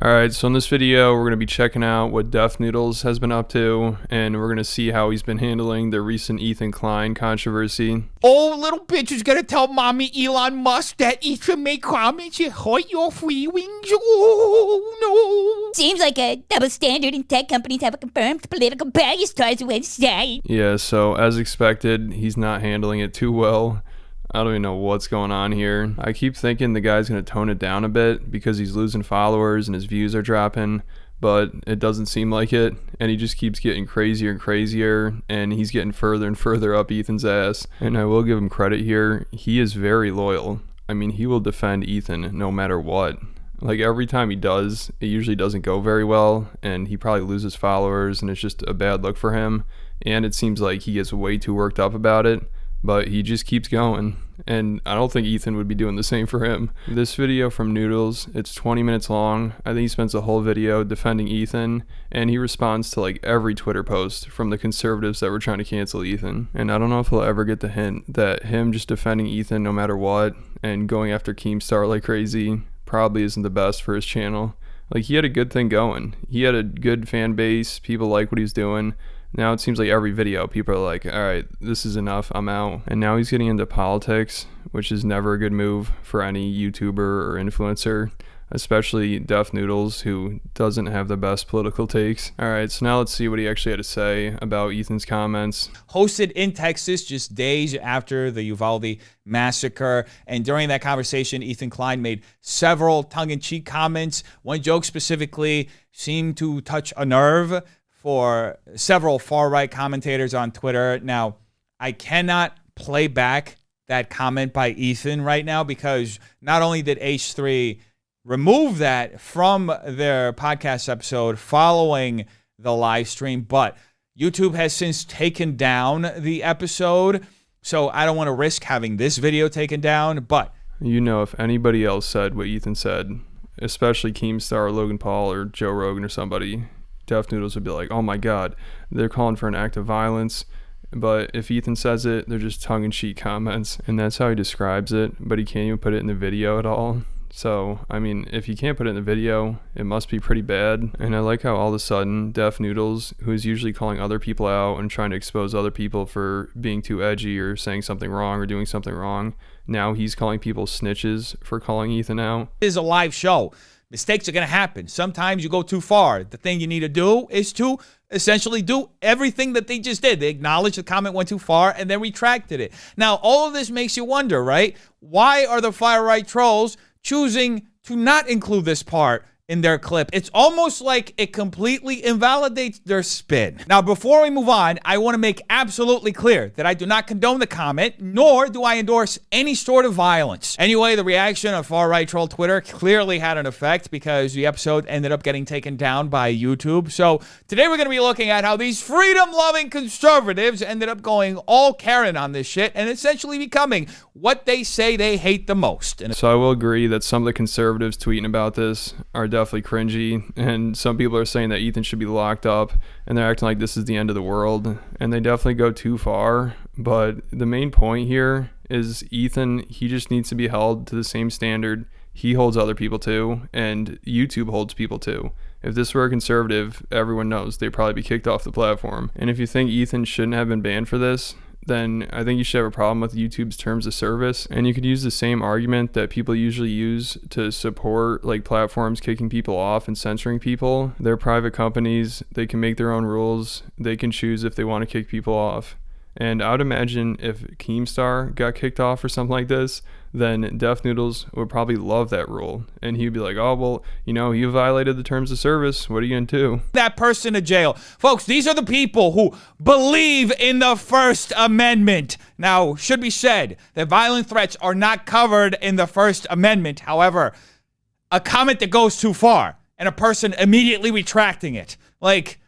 Alright, so in this video, we're going to be checking out what Noodles has been up to, and we're going to see how he's been handling the recent Klein controversy. Oh, little bitch is gonna tell mommy Elon Musk that Ethan made comments and hurt your feelings. Oh, no. Seems like a double standard, and tech companies have a confirmed political bias towards the website. Yeah, so as expected, he's not handling it too well. I don't even know what's going on here. I keep thinking the guy's going to tone it down a bit because he's losing followers and his views are dropping, but it doesn't seem like it, and he just keeps getting crazier and crazier, and he's getting further and further up Ethan's ass. And I will give him credit here, he is very loyal. I mean, he will defend Ethan no matter what. Like, every time he does, it usually doesn't go very well, and he probably loses followers, and it's just a bad look for him. And it seems like he gets way too worked up about it, but he just keeps going, and I don't think Ethan would be doing the same for him. This video from Noodles, it's 20 minutes long. I think he spends the whole video defending Ethan, and he responds to like every Twitter post from the conservatives that were trying to cancel Ethan. And I don't know if he'll ever get the hint that him just defending Ethan no matter what and going after Keemstar like crazy probably isn't the best for his channel. Like, he had a good thing going. He had a good fan base, people like what he's doing. Now it seems like every video, people are like, all right, this is enough, I'm out. And now he's getting into politics, which is never a good move for any YouTuber or influencer, especially Noodles, who doesn't have the best political takes. All right, so now let's see what he actually had to say about Ethan's comments. Hosted in Texas just days after the Uvalde massacre. And during that conversation, Ethan Klein made several tongue-in-cheek comments. One joke specifically seemed to touch a nerve for several far-right commentators on Twitter. Now, I cannot play back that comment by Ethan right now because not only did H3 remove that from their podcast episode following the live stream, but YouTube has since taken down the episode. So I don't want to risk having this video taken down, but you know, if anybody else said what Ethan said, especially Keemstar, Logan Paul, or Joe Rogan or somebody, Noodles would be like, oh my god, they're calling for an act of violence. But if Ethan says it, they're just tongue-in-cheek comments, and that's how he describes it, but he can't even put it in the video at all. So, I mean, if you can't put it in the video, it must be pretty bad. And I like how all of a sudden, Noodles, who is usually calling other people out and trying to expose other people for being too edgy or saying something wrong or doing something wrong, now he's calling people snitches for calling Ethan out. It is a live show. Mistakes are going to happen. Sometimes you go too far. The thing you need to do is to essentially do everything that they just did. They acknowledged the comment went too far and then retracted it. Now, all of this makes you wonder, right? Why are the far-right trolls choosing to not include this part in their clip? It's almost like it completely invalidates their spin. Now, before we move on, I want to make absolutely clear that I do not condone the comment, nor do I endorse any sort of violence. Anyway, the reaction of far-right troll Twitter clearly had an effect because the episode ended up getting taken down by YouTube. So today we're going to be looking at how these freedom-loving conservatives ended up going all Karen on this shit and essentially becoming what they say they hate the most. So I will agree that some of the conservatives tweeting about this are definitely cringy, and some people are saying that Ethan should be locked up, and they're acting like this is the end of the world, and they definitely go too far. But the main point here is Ethan, he just needs to be held to the same standard he holds other people to, and YouTube holds people to. If this were a conservative, everyone knows they'd probably be kicked off the platform. And if you think Ethan shouldn't have been banned for this, then I think you should have a problem with YouTube's terms of service. And you could use the same argument that people usually use to support like platforms kicking people off and censoring people. They're private companies, they can make their own rules, they can choose if they want to kick people off. And I would imagine if Keemstar got kicked off or something like this, then Noodles would probably love that rule. And he'd be like, oh, well, you know, you violated the terms of service. What are you going to do? That person to jail. Folks, these are the people who believe in the First Amendment. Now, should be said that violent threats are not covered in the First Amendment. However, a comment that goes too far and a person immediately retracting it, like,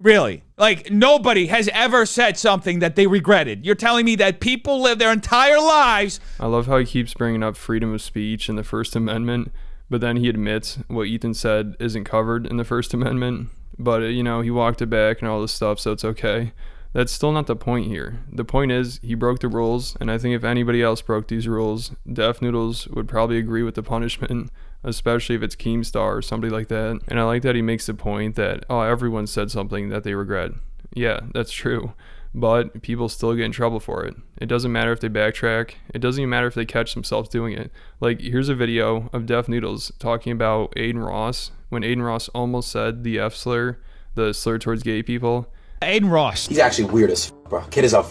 really? Like, nobody has ever said something that they regretted. You're telling me that people live their entire lives. I love how he keeps bringing up freedom of speech and the First Amendment, but then he admits what Ethan said isn't covered in the First Amendment. But, you know, he walked it back and all this stuff, so it's okay. That's still not the point here. The point is he broke the rules, and I think if anybody else broke these rules, Noodles would probably agree with the punishment especially if it's Keemstar or somebody like that. And I like that he makes the point that, oh, everyone said something that they regret. Yeah, that's true. But people still get in trouble for it. It doesn't matter if they backtrack. It doesn't even matter if they catch themselves doing it. Like, here's a video of Def Noodles talking about Aiden Ross, when Aiden Ross almost said the F slur, the slur towards gay people. Aiden Ross. He's actually weird as bro. Kid is a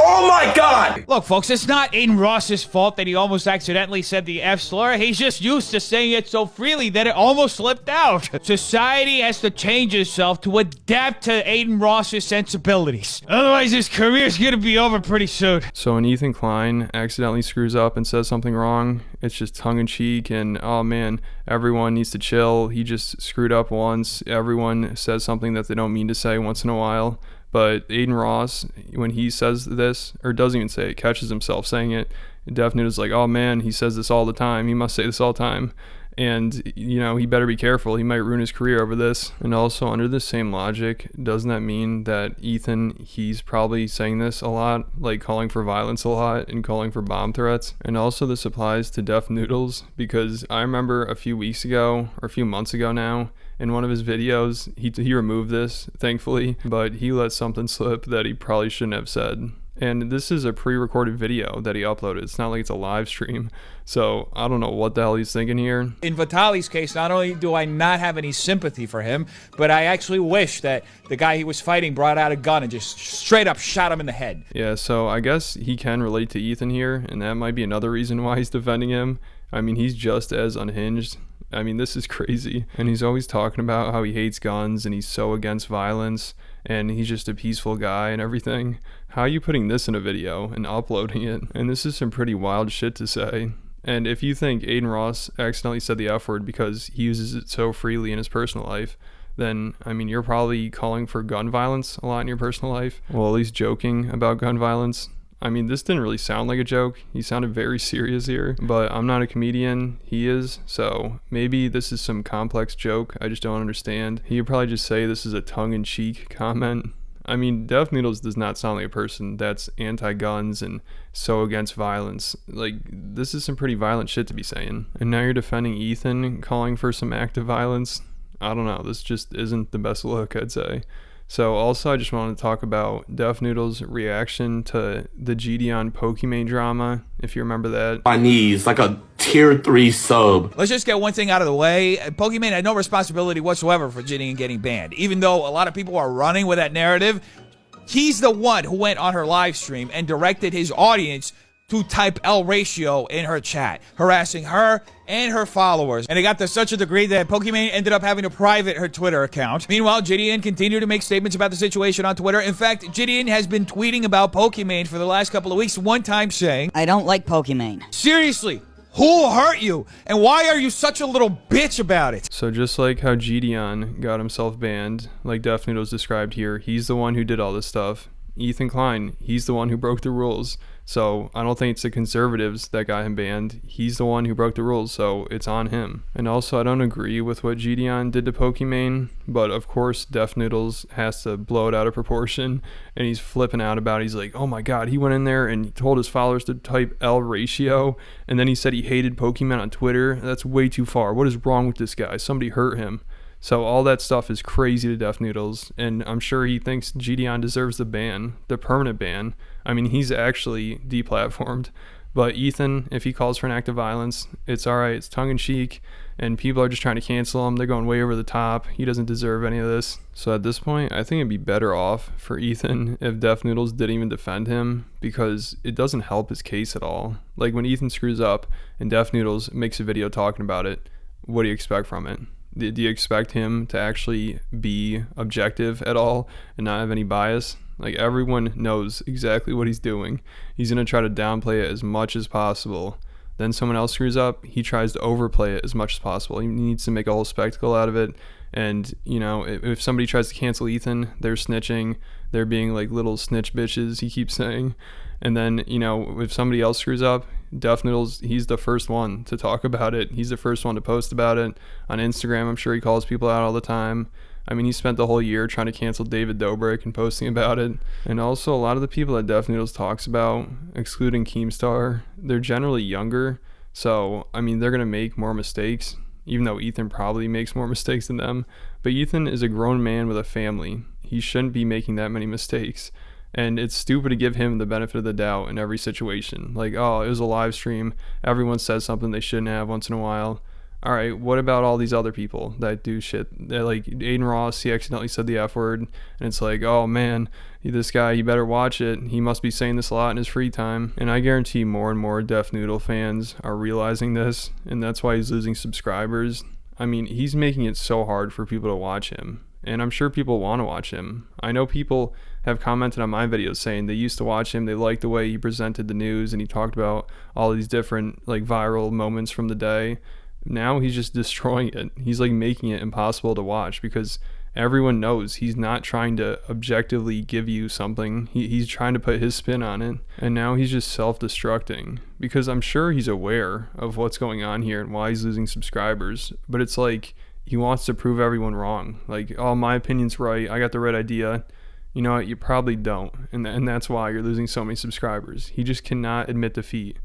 oh my God! Look, folks, it's not Aiden Ross's fault that he almost accidentally said the F slur. He's just used to saying it so freely that it almost slipped out. Society has to change itself to adapt to Aiden Ross's sensibilities. Otherwise, his career's gonna be over pretty soon. So when Ethan Klein accidentally screws up and says something wrong, it's just tongue-in-cheek and, oh man, everyone needs to chill. He just screwed up once. Everyone says something that they don't mean to say once in a while. But Aiden Ross, when he says this, or doesn't even say it, catches himself saying it, Def Noodles like, oh man, he says this all the time. He must say this all the time. And, you know, he better be careful. He might ruin his career over this. And also, under the same logic, doesn't that mean that Ethan, he's probably saying this a lot, like calling for violence a lot and calling for bomb threats? And also, this applies to Def Noodles, because I remember a few weeks ago, or a few months ago now, in one of his videos, he removed this, thankfully, but he let something slip that he probably shouldn't have said. And this is a pre-recorded video that he uploaded. It's not like it's a live stream. So I don't know what the hell he's thinking here. In Vitali's case, not only do I not have any sympathy for him, but I actually wish that the guy he was fighting brought out a gun and just straight up shot him in the head. Yeah, so I guess he can relate to Ethan here, and that might be another reason why he's defending him. I mean, he's just as unhinged. I mean, this is crazy. And he's always talking about how he hates guns and he's so against violence and he's just a peaceful guy and everything. How are you putting this in a video and uploading it? And this is some pretty wild shit to say. And if you think Aiden Ross accidentally said the F word because he uses it so freely in his personal life, then, I mean, you're probably calling for gun violence a lot in your personal life. Well, at least joking about gun violence. I mean, this didn't really sound like a joke. He sounded very serious here, but I'm not a comedian. He is, so maybe this is some complex joke I just don't understand. He would probably just say this is a tongue-in-cheek comment. I mean, Def Noodles does not sound like a person that's anti-guns and so against violence. Like, this is some pretty violent shit to be saying. And now you're defending Ethan, calling for some act of violence. I don't know. This just isn't the best look, I'd say. So also, I just wanted to talk about Def Noodles' reaction to the GDon Pokimane drama, if you remember that. My knees, like a tier 3 sub. Let's just get one thing out of the way. Pokimane had no responsibility whatsoever for Gideon getting banned. Even though a lot of people are running with that narrative, he's the one who went on her live stream and directed his audience to type L ratio in her chat, harassing her and her followers. And it got to such a degree that Pokimane ended up having to private her Twitter account. Meanwhile, Gideon continued to make statements about the situation on Twitter. In fact, Gideon has been tweeting about Pokimane for the last couple of weeks, one time saying, I don't like Pokimane. seriously, who hurt you? And why are you such a little bitch about it? So just like how Gideon got himself banned, like Def Noodles described here, he's the one who did all this stuff. Ethan Klein, he's the one who broke the rules. So I don't think it's the conservatives that got him banned. He's the one who broke the rules, so it's on him. And also, I don't agree with what Gideon did to Pokimane, but of course, Def Noodles has to blow it out of proportion, and he's flipping out about it. He's like, oh my god, he went in there and he told his followers to type L ratio, and then he said he hated Pokimane on Twitter. That's way too far. What is wrong with this guy? Somebody hurt him. So all that stuff is crazy to Def Noodles, and I'm sure he thinks Gideon deserves the ban, the permanent ban. I mean, he's actually deplatformed. But Ethan, if he calls for an act of violence, it's alright, it's tongue-in-cheek, and people are just trying to cancel him. They're going way over the top. He doesn't deserve any of this. So at this point, I think it'd be better off for Ethan if Def Noodles didn't even defend him, because it doesn't help his case at all. Like, when Ethan screws up and Def Noodles makes a video talking about it, what do you expect from it? Do you expect him to actually be objective at all and not have any bias? Like, everyone knows exactly what he's doing. He's going to try to downplay it as much as possible. Then someone else screws up, he tries to overplay it as much as possible. He needs to make a whole spectacle out of it. And, you know, if somebody tries to cancel Ethan, they're snitching. They're being like little snitch bitches, he keeps saying. And then, you know, if somebody else screws up, Def Noodles, he's the first one to talk about it. He's the first one to post about it. On Instagram, I'm sure he calls people out all the time. I mean, he spent the whole year trying to cancel David Dobrik and posting about it. And also, a lot of the people that Def Noodles talks about, excluding Keemstar, they're generally younger. So, I mean, they're going to make more mistakes. even though Ethan probably makes more mistakes than them. But Ethan is a grown man with a family. He shouldn't be making that many mistakes. And it's stupid to give him the benefit of the doubt in every situation. Like, oh, it was a live stream. Everyone says something they shouldn't have once in a while. All right, what about all these other people that do shit? They're like Aiden Ross, he accidentally said the F word. And it's like, oh man, this guy, you better watch it. He must be saying this a lot in his free time. And I guarantee more and more Deaf Noodle fans are realizing this. And that's why he's losing subscribers. I mean, he's making it so hard for people to watch him. And I'm sure people want to watch him. I know people have commented on my videos saying they used to watch him. They liked the way he presented the news and he talked about all these different like viral moments from the day. Now he's just destroying it. He's like making it impossible to watch because everyone knows he's not trying to objectively give you something. He's trying to put his spin on it. And now he's just self-destructing because I'm sure he's aware of what's going on here and why he's losing subscribers. But it's like he wants to prove everyone wrong. Like, oh, my opinion's right. I got the right idea. You know what? You probably don't. And that's why you're losing so many subscribers. He just cannot admit defeat.